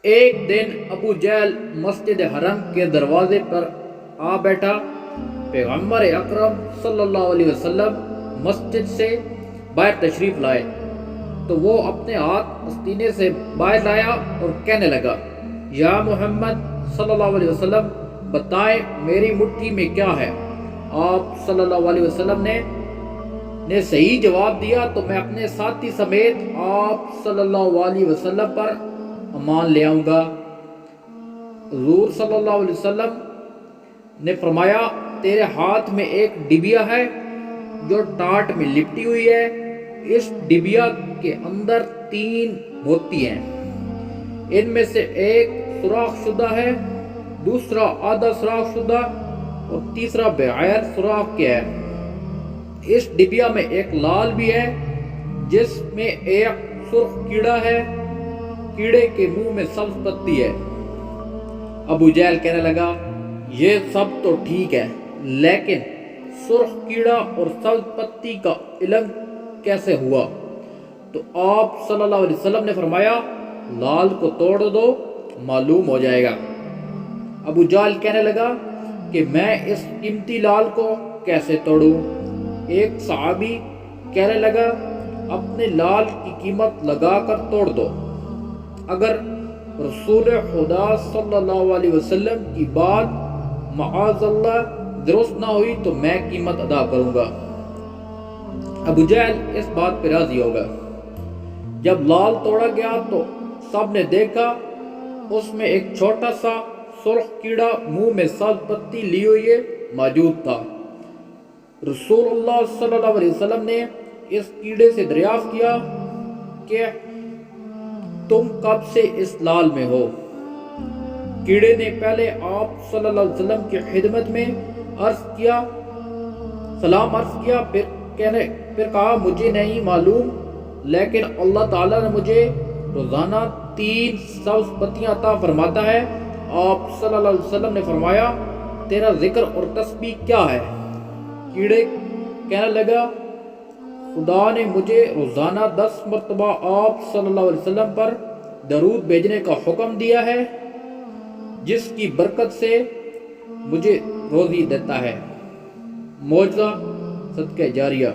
ایک دن ابو جہل مسجد حرم کے دروازے پر آ بیٹھا۔ پیغمبر اکرم صلی اللہ علیہ وسلم مسجد سے باہر تشریف لائے تو وہ اپنے ہاتھ آستینے سے باہر لایا اور کہنے لگا، یا محمد صلی اللہ علیہ وسلم بتائیں میری مٹھی میں کیا ہے؟ آپ صلی اللہ علیہ وسلم نے صحیح جواب دیا تو میں اپنے ساتھی سمیت آپ صلی اللہ علیہ وسلم پر امان لے آؤں گا۔ حضور صلی اللہ علیہ وسلم نے فرمایا، تیرے ہاتھ میں ایک ڈبیا ہے جو ٹاٹ میں لپٹی ہوئی ہے، اس ڈبیا کے اندر 3 موتی ہیں، ان میں سے ایک سوراخ شدہ ہے، دوسرا آدھا سوراخ شدہ اور تیسرا بغیر سوراخ کے ہے۔ اس ڈبیا میں ایک لال بھی ہے جس میں ایک سرخ کیڑا ہے، کیڑے کے منہ میں سبز پتی ہے۔ ابو جہل کہنے لگا، یہ سب تو ٹھیک ہے، لیکن سرخ کیڑا اور سبز پتی کا علم کیسے ہوا؟ تو آپ صلی اللہ علیہ وسلم نے فرمایا، لال کو توڑ دو، معلوم ہو جائے گا۔ ابو جہل کہنے لگا کہ میں اس قیمتی لال کو کیسے توڑوں؟ ایک صحابی کہنے لگا، اپنے لال کی قیمت لگا کر توڑ دو، اگر رسول خدا صلی اللہ علیہ وسلم کی بات معاذ اللہ درست نہ ہوئی تو میں قیمت ادا کروں گا۔ ابو جہل اس بات پہ راضی ہوگا۔ جب لال توڑا گیا تو سب نے دیکھا اس میں ایک چھوٹا سا سرخ کیڑا منہ میں سبز پتی لی ہوئی موجود تھا۔ رسول اللہ صلی اللہ علیہ وسلم نے اس کیڑے سے دریافت کیا کہ تم کب سے اس لال میں ہو؟ کیڑے نے پہلے آپ صلی اللہ علیہ وسلم کی خدمت میں سلام عرض کیا، پھر کہا مجھے نہیں معلوم، لیکن اللہ تعالیٰ نے مجھے روزانہ 3 سبز پتیاں عطا فرماتا ہے۔ آپ صلی اللہ علیہ وسلم نے فرمایا، تیرا ذکر اور تسبیح کیا ہے؟ کیڑے کہنے لگا، خدا نے مجھے روزانہ 10 مرتبہ آپ صلی اللہ علیہ وسلم پر درود بھیجنے کا حکم دیا ہے، جس کی برکت سے مجھے روزی دیتا ہے۔ معجزہ صدقہ جاریہ۔